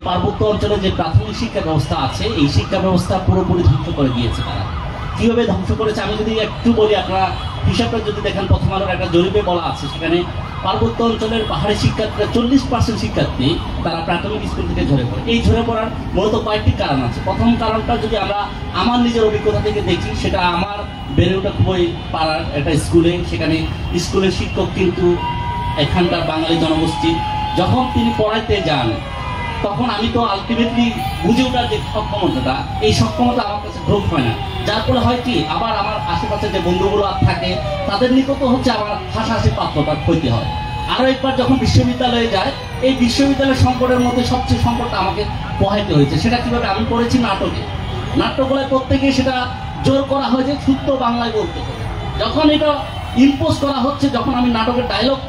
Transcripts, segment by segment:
পার্বত্য অঞ্চলে যে প্রাথমিক শিক্ষা ব্যবস্থা আছে এই শিক্ষা ব্যবস্থা পুরোপুরি ধ্বংস করে দিয়েছে তারা। কিভাবে ধ্বংস করেছে আমি যদি একটু বলি, আপনারা হিসাবটা যদি দেখেন, প্রথম আলোর একটা জরিপে বলা আছে সেখানে পার্বত্য অঞ্চলের পাহাড়ি শিক্ষার্থীরা 40% শিক্ষার্থী তারা প্রাথমিক স্কুল থেকে ঝরে পড়ে। এই ঝরে পড়ার মূলত কয়েকটি কারণ আছে। প্রথম কারণটা যদি আমরা আমার নিজের অভিজ্ঞতা থেকে দেখি, সেটা আমার বেড়ে ওঠা খুবই পাড়ার একটা স্কুলে, সেখানে স্কুলের শিক্ষক কিন্তু এখানকার বাঙালি জনগোষ্ঠী, যখন তিনি পড়াইতে যান তখন আমি তো আলটিমেটলি বুঝে ওঠার যে সক্ষমতাটা, এই সক্ষমতা আমার কাছে গ্রোথ হয় না। যার ফলে হয় কি, আবার আমার আশেপাশে যে বন্ধুগুলো থাকে তাদের নিকট হচ্ছে আমার হাসাহাসি পাত্রটা হইতে হয়। আরও একবার যখন বিশ্ববিদ্যালয়ে যায়, এই বিশ্ববিদ্যালয়ের সংকটের মধ্যে সবচেয়ে সংকটটা আমাকে পোহাইতে হয়েছে। সেটা কীভাবে, আমি পড়েছি নাটকে, নাট্যকলায় করতে গিয়ে সেটা জোর করা হয়েছে শুদ্ধ বাংলায় বলতে হবে। যখন এটা ইম্পোজ করা হচ্ছে, যখন আমি নাটকের ডায়লগ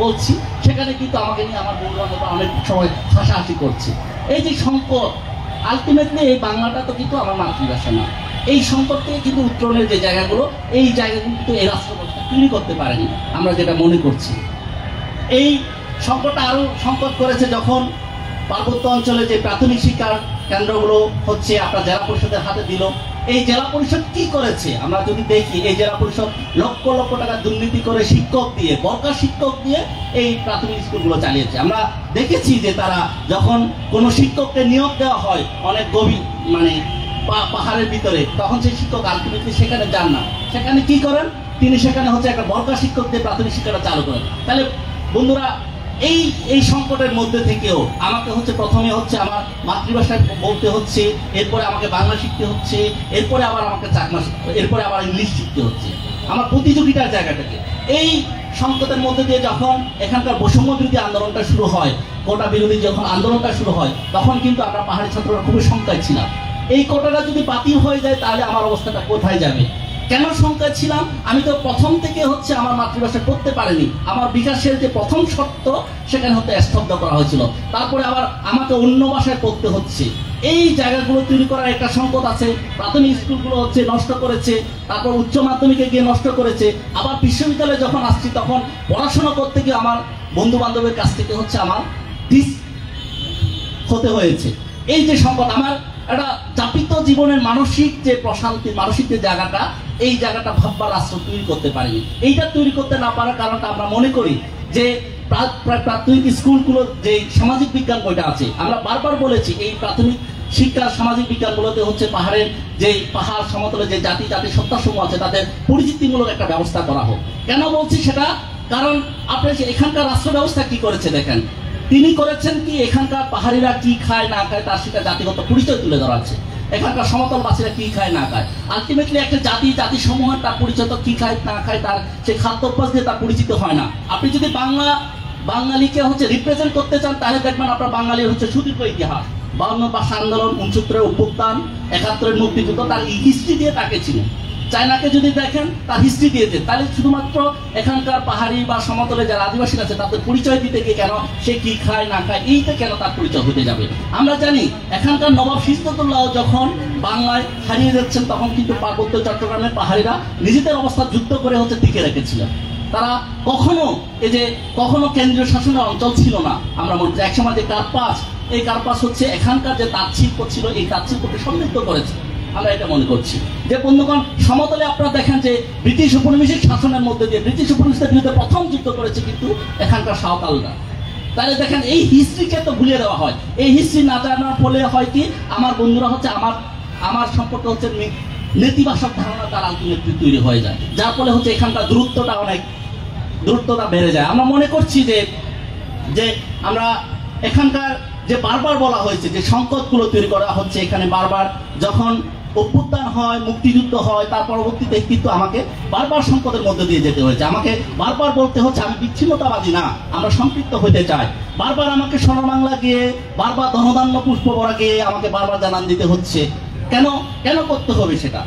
বলছি, সেখানে কিন্তু আমাকে নিয়ে আমার বন্ধু বান্ধবরা অনেক সময় হাসাহাসি করছে। এই যে সংকট, আলটিমেটলি এই বাংলাটা তো কিন্তু আমার মাতৃভাষা না। এই সংকট থেকে কিন্তু উত্তরণের যে জায়গাগুলো, এই জায়গাগুলো কিন্তু এই রাষ্ট্র ব্যবস্থা তৈরি করতে পারেনি আমরা যেটা মনে করছি। এই সংকটটা আরও সংকট করেছে যখন পার্বত্য অঞ্চলে যে প্রাথমিক শিক্ষার কেন্দ্রগুলো হচ্ছে আপনার জেলা পরিষদের হাতে দিল। এই জেলা পরিষদ কি করেছে আমরা যদি দেখি, এই জেলা পরিষদ লক্ষ লক্ষ টাকা দুর্নীতি করে শিক্ষক দিয়ে, বর্গা শিক্ষক দিয়ে এই প্রাথমিক স্কুলগুলো চালিয়েছে। আমরা দেখেছি যে তারা যখন কোনো শিক্ষককে নিয়োগ দেওয়া হয় অনেক গভীর পাহাড়ের ভিতরে, তখন সেই শিক্ষক আলটিমেটলি সেখানে যান না। সেখানে কি করেন তিনি, সেখানে হচ্ছে একটা বর্গা শিক্ষক দিয়ে প্রাথমিক শিক্ষাটা চালু করেন। তাহলে বন্ধুরা, এই সংকটের মধ্যে থেকেও আমাকে হচ্ছে প্রথমে হচ্ছে আমার মাতৃভাষায় বলতে হচ্ছে, এরপরে আমাকে বাংলা শিখতে হচ্ছে, এরপরে আবার আমাকে চাকমা, এরপরে আবার ইংলিশ শিখতে হচ্ছে আমার প্রতিযোগিতার জায়গাটাকে। এই সংকটের মধ্যে দিয়ে যখন এখানকার বৈষম্য বিরোধী আন্দোলনটা শুরু হয়, কোটা বিরোধী যখন আন্দোলনটা শুরু হয়, তখন কিন্তু আমরা পাহাড়ি ছাত্ররা খুবই শঙ্কায় ছিলাম। এই কোটাটা যদি বাতিল হয়ে যায় তাহলে আমার অবস্থাটা কোথায় যাবে। কেন শঙ্কায় ছিলাম, আমি তো প্রথম থেকে হচ্ছে আমার মাতৃভাষা পড়তে পারিনি। আমার বিকাশের যে প্রথম শর্ত সেখানে হতে স্তব্ধ করা হয়েছিল, তারপরে আবার আমাকে অন্য ভাষায় পড়তে হচ্ছে। এই জায়গাগুলো তৈরি করার একটা সংকট আছে। প্রাথমিক স্কুলগুলো হচ্ছে নষ্ট করেছে, তারপর উচ্চ মাধ্যমিকে গিয়ে নষ্ট করেছে, আবার বিশ্ববিদ্যালয়ে যখন আসছি তখন পড়াশোনা করতে গিয়ে আমার বন্ধু বান্ধবের কাছ থেকে হচ্ছে আমার ডিস হতে হয়েছে। এই যে সংকট, আমার একটা চাপিত জীবনের মানসিক যে প্রশান্তি, মানসিক যে জায়গাটা, এই জায়গাটা ভাববার রাষ্ট্র তৈরি করতে পারেনি। এইটা তৈরি করতে না পারার কারণটা আমরা মনে করি যে প্রাথমিক স্কুলগুলো যে সামাজিক বিজ্ঞান বইটা আছে, আমরা বারবার বলেছি এই প্রাথমিক শিক্ষার সামাজিক বিজ্ঞানগুলোতে হচ্ছে পাহাড়ের যে পাহাড় সমতলে যে জাতি সত্তাসমূহ আছে তাদের পরিচিতিমূলক একটা ব্যবস্থা করা হোক। কেন বলছি সেটা, কারণ আপনি এখানকার রাষ্ট্র ব্যবস্থা কি করেছে দেখেন, তিনি করেছেন কি, এখানকার পাহাড়িরা কি খায় না খায় তার সেটা জাতিগত পরিচয় তুলে ধরা আছে। এখানকার সমতলবাসীরা কি খায় না খায়, আলটিমেটলি একটা জাতি সমূহের তার পরিচয় তো কি খায় না খায়, তার সেই খাদ্যাভ্যাস দিয়ে তার পরিচিত হয় না। আপনি যদি বাঙালিকে হচ্ছে রিপ্রেজেন্ট করতে চান তাহলে দেখবেন আপনার বাঙালির হচ্ছে সুদীর্ঘ ইতিহাস, 52 ভাষা আন্দোলন, 69 অভ্যুত্থান, 71 মুক্তিযুদ্ধ, তার হিস্ট্রি দিয়ে তাকে চিনে। চায়নাকে যদি দেখেন তার হিস্ট্রি দিয়েছে, তাহলে শুধুমাত্র এখানকার পাহাড়ি বা সমতলে যারা আদিবাসী আছে তাদের পরিচয় দিতে গিয়ে কেন সে কি খায় না খায় এইটা কেন তার পরিচয় হতে যাবে। আমরা জানি এখানকার নবাব সিরাজউদ্দৌলা যখন বাংলায় হারিয়ে যাচ্ছেন তখন কিন্তু পার্বত্য চট্টগ্রামের পাহাড়িরা নিজেদের অবস্থা যুদ্ধ করে হচ্ছে টিকে রেখেছিলেন। তারা কখনো কেন্দ্রীয় শাসনের অঞ্চল ছিল না। আমরা মনে করি একসময় যে কার্পাস, এই কার্পাস হচ্ছে এখানকার যে তাঁত শিল্প ছিল, এই তাঁত শিল্পকে সমৃদ্ধ করেছে। আমরা এটা মনে করছি যে বন্ধুগণ, সমতলে আপনারা দেখেন যে ব্রিটিশ উপনিবেশিক শাসনের মধ্যে দিয়ে ব্রিটিশ উপনিবেশিকদের বিরুদ্ধে প্রথম যুদ্ধ করেছে কিন্তু এখানকার সাঁওতালরা। তাহলে দেখেন এই হিস্ট্রিকে তো ভুলিয়ে দেওয়া হয়। এই হিস্ট্রি না জানার ফলে হয় কি, আমার বন্ধুরা হচ্ছে আমার সম্পর্কে হচ্ছে নেতিবাচক ধারণা তার আলটিমেটলি তৈরি হয়ে যায়, যার ফলে হচ্ছে এখানকার দূরত্বটা বেড়ে যায়। আমরা মনে করছি যে আমরা এখানকার যে বারবার বলা হয়েছে যে সংকটগুলো তৈরি করা হচ্ছে, এখানে বারবার যখন অভ্যুত্থান হয়, মুক্তিযুদ্ধ হয়, তার পরবর্তীতে কিন্তু আমাকে বারবার সংকটের মধ্যে দিয়ে যেতে হয়েছে। আমাকে বারবার বলতে হচ্ছে আমি বিচ্ছিন্নতাবাদী না, আমরা সম্পৃক্ত হতে চাই। বারবার আমাকে সোনার বাংলা গিয়ে, বারবার ধনধান্য পুষ্প ভরা গিয়ে আমাকে বারবার জানান দিতে হচ্ছে। কেন করতে হবে সেটা?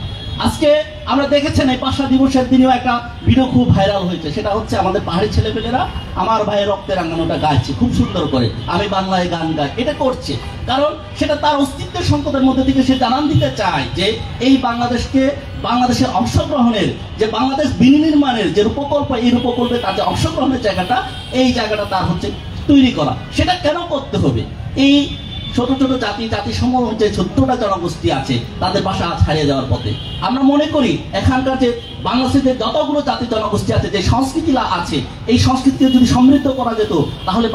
আজকে আমরা দেখেছেন এই ভাষা দিবসের দিনেও একটা ভিডিও খুব ভাইরাল হয়েছে, সেটা হচ্ছে আমাদের পাহাড়ি ছেলেপেলেরা আমার ভাইয়ের রক্তের রাঙানোটা গাইছে খুব সুন্দর করে, আমি বাংলায় গান গাই, এটা করছে কারণ সেটা তার অস্তিত্বের সংকটের মধ্যে থেকে সে জানান দিতে চায় যে এই বাংলাদেশের অংশগ্রহণের, যে বাংলাদেশ বিনির্মাণের যে রূপকল্প, এই রূপকল্পে তার যে অংশগ্রহণের জায়গাটা, এই জায়গাটা তার হচ্ছে তৈরি করা। সেটা কেন করতে হবে? এই ছোট ছোট জাতিসমূহ যে 14টা জনগোষ্ঠী আছে তাদের ভাষা আজ হারিয়ে যাওয়ার পথে। আমরা মনে করি এখানকার যে বাংলাদেশের যতগুলো জাতি জনগোষ্ঠী আছে, যে সংস্কৃতি আছে, এই সংস্কৃতিকে যদি সমৃদ্ধ করা যেত তাহলে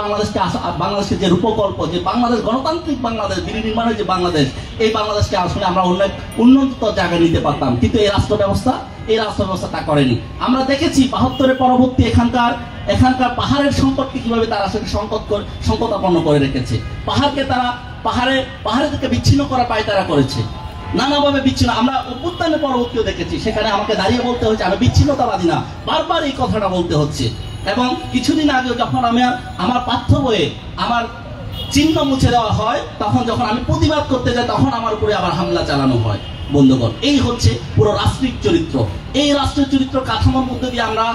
বাংলাদেশের যে রূপকল্প, যে বাংলাদেশ গণতান্ত্রিক বাংলাদেশ, বিনির্মাণের যে বাংলাদেশ, এই বাংলাদেশকে আসলে আমরা উন্নত জায়গায় নিতে পারতাম। কিন্তু এই রাষ্ট্র ব্যবস্থা তা করেনি। আমরা দেখেছি 72-এর পরবর্তী এখানকার পাহাড়ের সম্পদকে কিভাবে তারা আসলে সংকটাপন্ন করে রেখেছে। পাহাড়ে থেকে বিচ্ছিন্ন করা পায় তারা করেছে, নানাভাবে বিচ্ছিন্ন। আমরা অভ্যুত্থানের পরবর্তীও দেখেছি, সেখানে আমাকে দাঁড়িয়ে বলতে হচ্ছে আমি বিচ্ছিন্নতাবাদী না, বারবার এই কথাটা বলতে হচ্ছে। এবং কিছুদিন আগে যখন আমার পাঠ্য বইয়ে আমার চিহ্ন মুছে দেওয়া হয়, তখন যখন আমি প্রতিবাদ করতে যাই তখন আমার উপরে আবার হামলা চালানো হয়। বন্ধুগণ, এই হচ্ছে পুরো রাষ্ট্রিক চরিত্র। এই রাষ্ট্রীয় চরিত্র কাঠামোর মধ্যে দিয়ে আমরা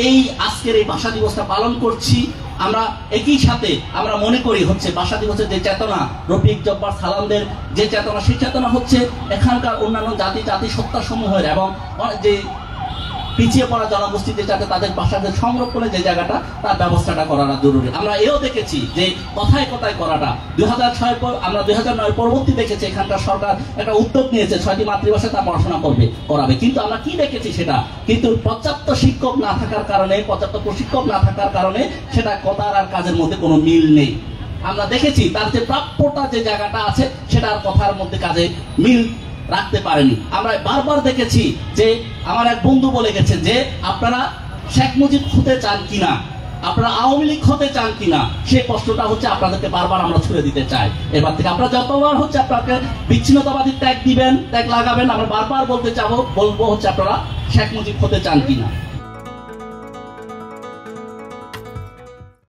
এই আজকের এই ভাষা দিবসটা পালন করছি। আমরা একই সাথে আমরা মনে করি হচ্ছে ভাষা দিবসের যে চেতনা, রফিক জব্বার সালামদের যে চেতনা, সেই চেতনা হচ্ছে এখানকার অন্যান্য জাতি সত্তা সমূহের এবং যে পিছিয়ে পড়া জনগোষ্ঠীতে যাতে তাদের ভাষাকে সংরক্ষণের যে জায়গাটা তার ব্যবস্থাটা করাটা জরুরি। আমরা এও দেখেছি যে কথায় করাটা 2009 পরবর্তী দেখেছি এখানকার সরকার একটা উদ্যোগ নিয়েছে 6টি মাতৃভাষায় তা পড়াশোনা করাবে। কিন্তু আমরা কি দেখেছি সেটা কিন্তু পর্যাপ্ত শিক্ষক না থাকার কারণে, পর্যাপ্ত প্রশিক্ষক না থাকার কারণে সেটা কথার আর কাজের মধ্যে কোনো মিল নেই। আমরা দেখেছি তার যে প্রাপ্যটা যে জায়গাটা আছে সেটা আর কথার মধ্যে কাজে মিল রাখতে পারেনি। আমরা বারবার দেখেছি যে আমার এক বন্ধু বলে গেছেন যে আপনারা শেখ মুজিব হতে চান কিনা, আপনারা আওয়ামী লীগ হতে চান কিনা, সেই প্রশ্নটা হচ্ছে আপনাদেরকে বারবার আমরা ছুড়ে দিতে চাই। এবার থেকে আপনারা যতবার হচ্ছে আপনাকে বিচ্ছিন্নতাবাদী ট্যাগ লাগাবেন, আমরা বারবার বলবো হচ্ছে আপনারা শেখ মুজিব হতে চান কিনা।